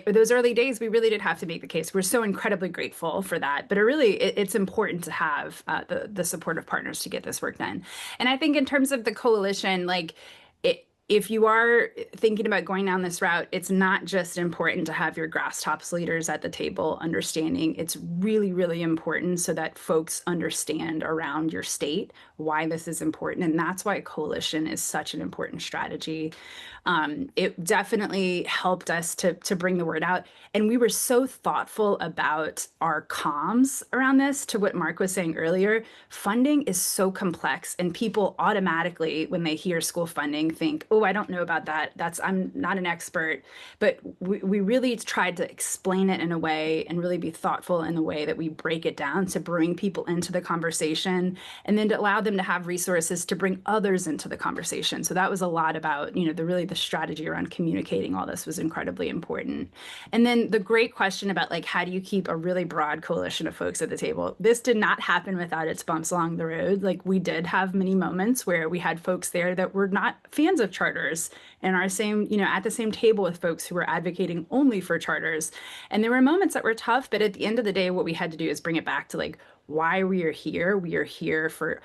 those early days, we really did have to make the case. We're so incredibly grateful for that. But it's important to have the support of partners to get this work done. And I think in terms of the coalition, like, if you are thinking about going down this route, it's not just important to have your grass tops leaders at the table understanding. It's really, really important so that folks understand around your state why this is important. And that's why a coalition is such an important strategy. It definitely helped us to bring the word out. And we were so thoughtful about our comms around this. To what Mark was saying earlier, funding is so complex, and people automatically, when they hear school funding, think, oh, I don't know about that. I'm not an expert. But we really tried to explain it in a way and really be thoughtful in the way that we break it down to bring people into the conversation, and then to allow them to have resources to bring others into the conversation. So that was a lot about, the strategy around communicating all this was incredibly important. And then the great question about like, how do you keep a really broad coalition of folks at the table? This did not happen without its bumps along the road. Like, we did have many moments where we had folks there that were not fans of charters and are at the same table with folks who were advocating only for charters. And there were moments that were tough, but at the end of the day, what we had to do is bring it back to like why we are here. We are here for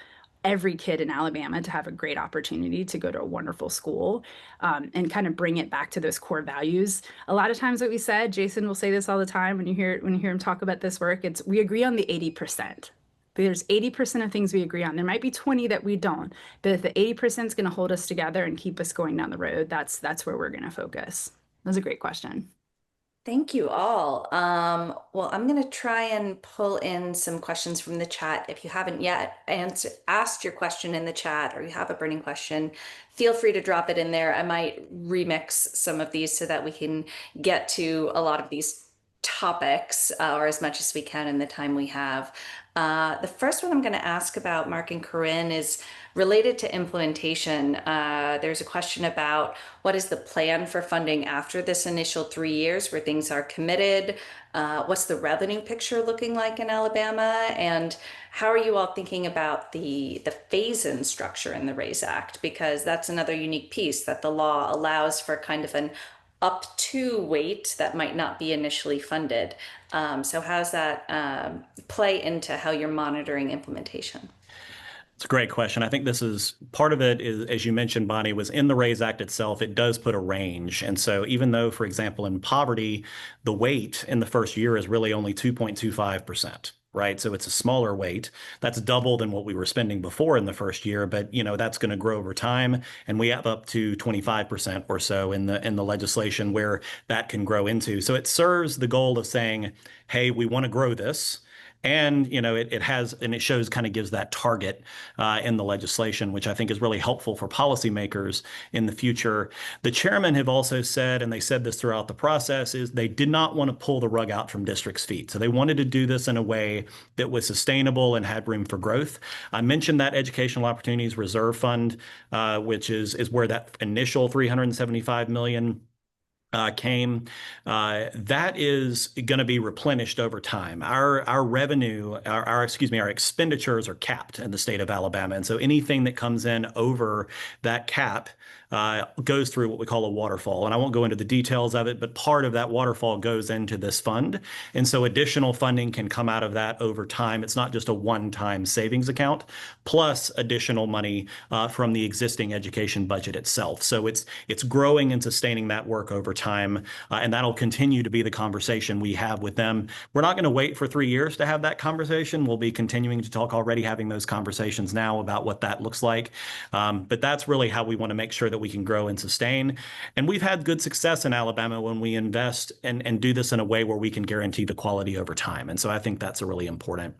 every kid in Alabama to have a great opportunity to go to a wonderful school, and kind of bring it back to those core values. A lot of times what we said, Jason will say this all the time when you hear him talk about this work, it's we agree on the 80%. There's 80% of things we agree on. There might be 20 that we don't, but if the 80% is going to hold us together and keep us going down the road, that's where we're going to focus. That was a great question. Thank you all. Well, I'm going to try and pull in some questions from the chat. If you haven't yet asked your question in the chat, or you have a burning question, feel free to drop it in there. I might remix some of these so that we can get to a lot of these topics, or as much as we can in the time we have. The first one I'm going to ask about, Mark and Corinn, is related to implementation. There's a question about what is the plan for funding after this initial 3 years where things are committed? What's the revenue picture looking like in Alabama? And how are you all thinking about the phase-in structure in the RAISE Act? Because that's another unique piece, that the law allows for kind of an up to weight that might not be initially funded. So how's that play into how you're monitoring implementation? It's a great question. I think this is part of it is, as you mentioned, Bonnie, was in the RAISE Act itself. It does put a range. And so even though, for example, in poverty, the weight in the first year is really only 2.25%. Right. So it's a smaller weight. That's double than what we were spending before in the first year. But, that's going to grow over time. And we have up to 25% or so in the legislation where that can grow into. So it serves the goal of saying, hey, we want to grow this. And, it shows, kind of gives that target in the legislation, which I think is really helpful for policymakers in the future. The chairman have also said, and they said this throughout the process, is they did not want to pull the rug out from districts' feet. So they wanted to do this in a way that was sustainable and had room for growth. I mentioned that Educational Opportunities Reserve Fund, which is where that initial $375 million came. That is going to be replenished over time. Our revenue, our expenditures are capped in the state of Alabama, and so anything that comes in over that cap goes through what we call a waterfall. And I won't go into the details of it, but part of that waterfall goes into this fund. And so additional funding can come out of that over time. It's not just a one-time savings account, plus additional money from the existing education budget itself. So it's growing and sustaining that work over time. And that'll continue to be the conversation we have with them. We're not going to wait for 3 years to have that conversation. We'll be continuing to talk, already having those conversations now about what that looks like. But that's really how we want to make sure that we can grow and sustain. And we've had good success in Alabama when we invest and do this in a way where we can guarantee the quality over time. And so I think that's a really important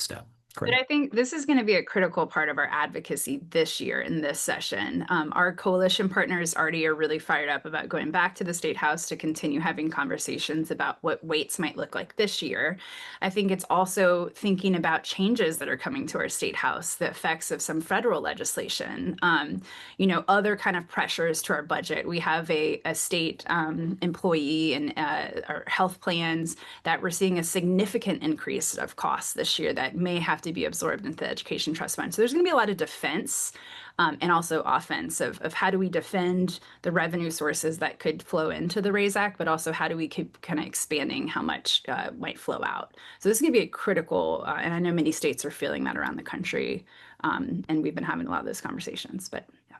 step. But I think this is going to be a critical part of our advocacy this year in this session. Our coalition partners already are really fired up about going back to the State House to continue having conversations about what weights might look like this year. I think it's also thinking about changes that are coming to our State House, the effects of some federal legislation, other kind of pressures to our budget. We have a state employee and our health plans that we're seeing a significant increase of costs this year that may have to be absorbed into the Education Trust Fund. So there's going to be a lot of defense and also offense of how do we defend the revenue sources that could flow into the RAISE Act, but also how do we keep kind of expanding how much might flow out. So this is going to be a critical, and I know many states are feeling that around the country, and we've been having a lot of those conversations, but yeah.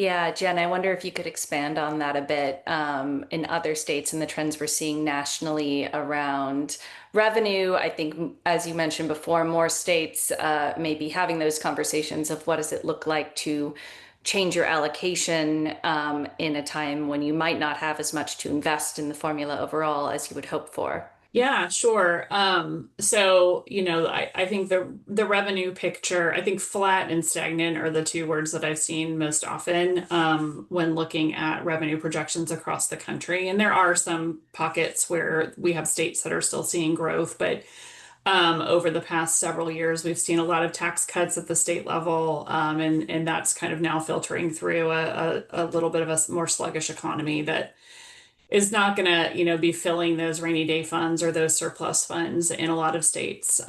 Yeah, Jen, I wonder if you could expand on that a bit in other states and the trends we're seeing nationally around revenue. I think, as you mentioned before, more states may be having those conversations of what does it look like to change your allocation in a time when you might not have as much to invest in the formula overall as you would hope for. Yeah, sure. So, I think the revenue picture, I think flat and stagnant are the two words that I've seen most often when looking at revenue projections across the country. And there are some pockets where we have states that are still seeing growth, but over the past several years, we've seen a lot of tax cuts at the state level, and that's kind of now filtering through a little bit of a more sluggish economy that is not going to, be filling those rainy day funds or those surplus funds in a lot of states'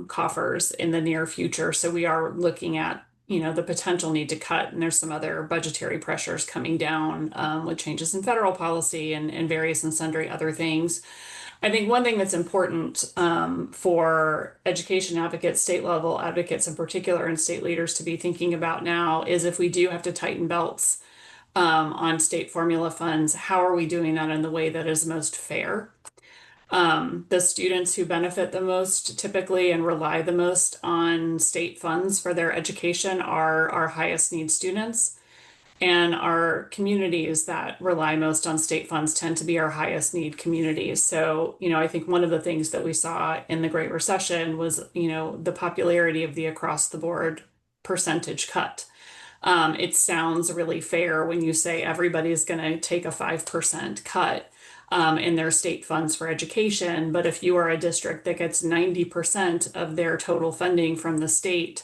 coffers in the near future. So we are looking at, the potential need to cut, and there's some other budgetary pressures coming down with changes in federal policy and various and sundry other things. I think one thing that's important for education advocates, state level advocates in particular, and state leaders to be thinking about now is if we do have to tighten belts on state formula funds, how are we doing that in the way that is most fair? The students who benefit the most typically and rely the most on state funds for their education are our highest need students. And our communities that rely most on state funds tend to be our highest need communities. So, I think one of the things that we saw in the Great Recession was, the popularity of the across the board percentage cut. It sounds really fair when you say everybody's going to take a 5% cut in their state funds for education. But if you are a district that gets 90% of their total funding from the state,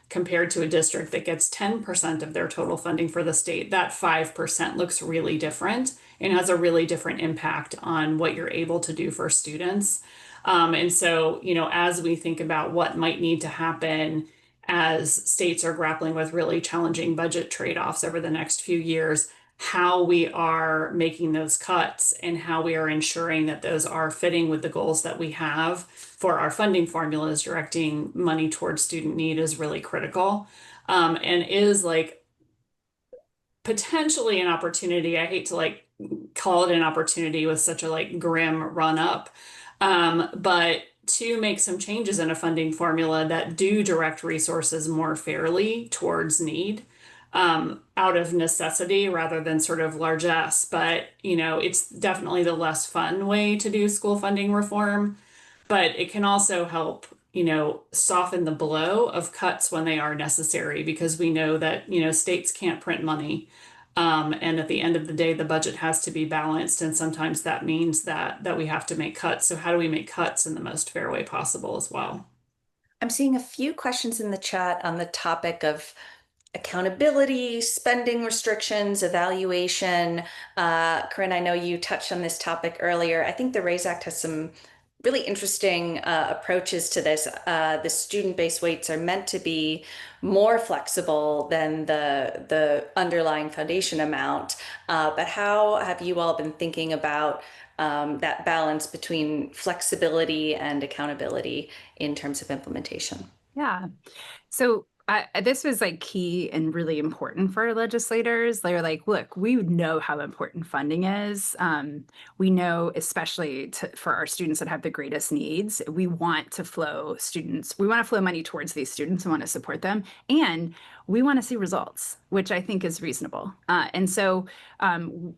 compared to a district that gets 10% of their total funding for the state, that 5% looks really different and has a really different impact on what you're able to do for students. And so, as we think about what might need to happen as states are grappling with really challenging budget trade-offs over the next few years, how we are making those cuts and how we are ensuring that those are fitting with the goals that we have for our funding formulas, directing money towards student need is really critical, and is like potentially an opportunity. I hate to call it an opportunity with such a grim run up, but to make some changes in a funding formula that do direct resources more fairly towards need, out of necessity rather than sort of largesse. But, it's definitely the less fun way to do school funding reform, but it can also help, soften the blow of cuts when they are necessary, because we know that, states can't print money. And at the end of the day, the budget has to be balanced. And sometimes that means that we have to make cuts. So how do we make cuts in the most fair way possible as well? I'm seeing a few questions in the chat on the topic of accountability, spending restrictions, evaluation. Corinn, I know you touched on this topic earlier. I think the RAISE Act has some really interesting approaches to this. The student-based weights are meant to be more flexible than the underlying foundation amount. But how have you all been thinking about that balance between flexibility and accountability in terms of implementation? Yeah. So this was key and really important for our legislators. They're like, look, we know how important funding is. We know, especially for our students that have the greatest needs, we want to flow money towards these students and want to support them. And we want to see results, which I think is reasonable. And so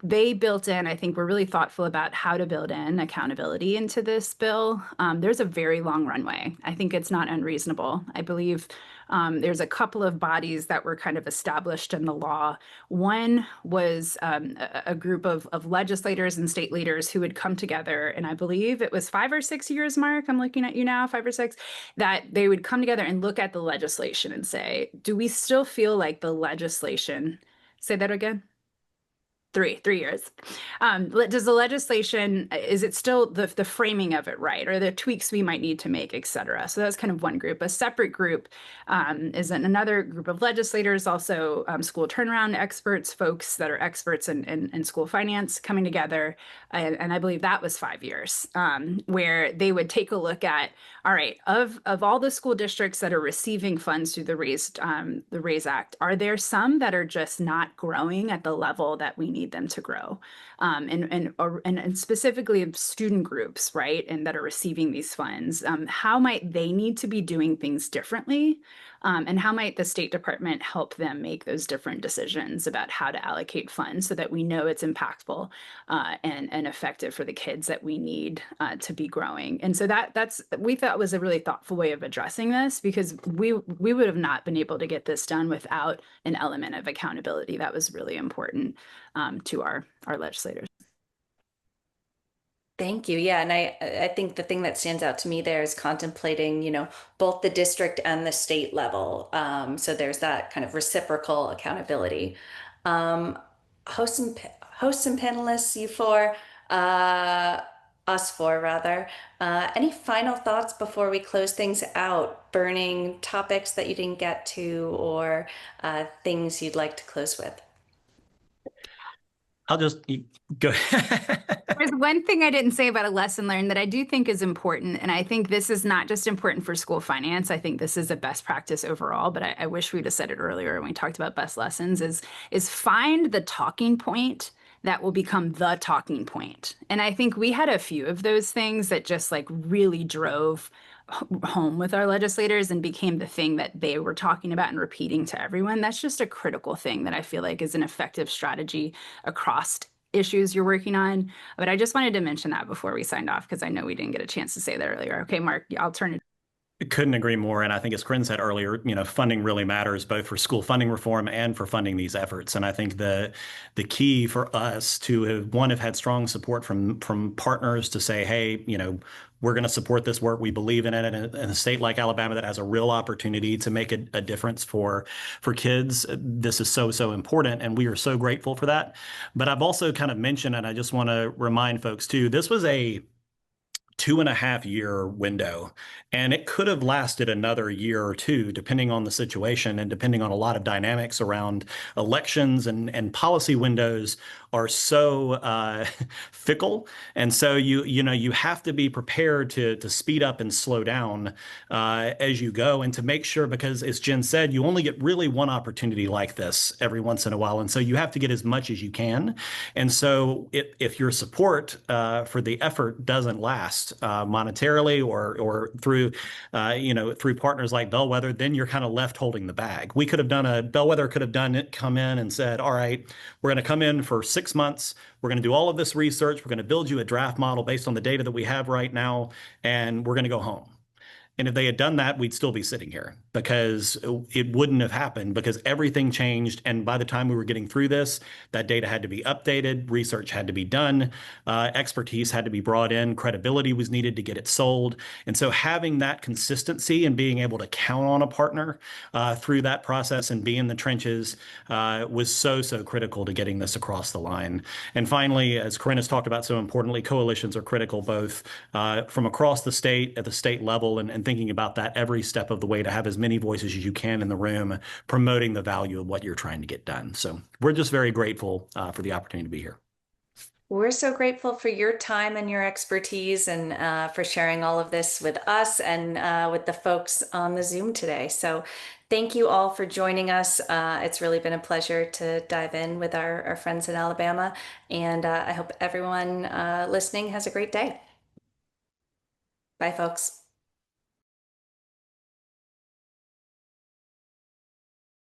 they built in, I think we're really thoughtful about how to build in accountability into this bill. There's a very long runway. I think it's not unreasonable. I believe there's a couple of bodies that were kind of established in the law. One was a group of legislators and state leaders who would come together, and I believe it was 5 or 6 years, Mark, I'm looking at you now, 5 or 6, that they would come together and look at the legislation and say, do we still feel like the legislation, say that again? 3 years. Does the legislation, is it still the framing of it right, or the tweaks we might need to make, et cetera? So that's kind of one group. A separate group is another group of legislators, also school turnaround experts, folks that are experts in school finance coming together. And I believe that was 5 years, where they would take a look at, all right, of all the school districts that are receiving funds through the Raise Act, are there some that are just not growing at the level that we need them to grow? And specifically of student groups, right, and that are receiving these funds, how might they need to be doing things differently? And how might the State Department help them make those different decisions about how to allocate funds so that we know it's impactful and effective for the kids that we need to be growing? And so that's we thought was a really thoughtful way of addressing this, because we would have not been able to get this done without an element of accountability. That was really important to our legislators. Thank you. Yeah, and I think the thing that stands out to me there is contemplating, both the district and the state level. So there's that kind of reciprocal accountability. Hosts and panelists, you four, us four rather. Any final thoughts before we close things out? Burning topics that you didn't get to, or things you'd like to close with? I'll just go. There's one thing I didn't say about a lesson learned that I do think is important, and I think this is not just important for school finance. I think this is a best practice overall, but I wish we'd have said it earlier when we talked about best lessons, is find the talking point that will become the talking point. And I think we had a few of those things that just like really drove home with our legislators and became the thing that they were talking about and repeating to everyone. That's just a critical thing that I feel like is an effective strategy across issues you're working on. But I just wanted to mention that before we signed off, because I know we didn't get a chance to say that earlier. Okay, Mark, I'll turn it. Couldn't agree more. And I think, as Corinn said earlier, funding really matters both for school funding reform and for funding these efforts. And I think the key for us to have had strong support from partners to say, hey, we're going to support this work. We believe in it. And in a state like Alabama that has a real opportunity to make a difference for kids, this is so important. And we are so grateful for that. But I've also kind of mentioned, and I just want to remind folks too, this was a 2.5-year window, and it could have lasted another year or two, depending on the situation and depending on a lot of dynamics around elections, and policy windows are so fickle. And so you have to be prepared to speed up and slow down as you go, and to make sure, because as Jen said, you only get really one opportunity like this every once in a while. And so you have to get as much as you can. And so if your support for the effort doesn't last monetarily or through through partners like Bellwether, then you're kind of left holding the bag. Bellwether could have come in and said, all right, we're going to come in for 6 months. We're going to do all of this research. We're going to build you a draft model based on the data that we have right now, and we're going to go home. And if they had done that, we'd still be sitting here, because it wouldn't have happened, because everything changed. And by the time we were getting through this, that data had to be updated, research had to be done, expertise had to be brought in, credibility was needed to get it sold. And so having that consistency and being able to count on a partner through that process and be in the trenches was so critical to getting this across the line. And finally, as Corinn has talked about so importantly, coalitions are critical, both from across the state at the state level, and thinking about that every step of the way, to have as many voices as you can in the room promoting the value of what you're trying to get done. So we're just very grateful for the opportunity to be here. We're so grateful for your time and your expertise, and for sharing all of this with us and with the folks on the Zoom today. So thank you all for joining us. It's really been a pleasure to dive in with our friends in Alabama, and I hope everyone listening has a great day. Bye, folks.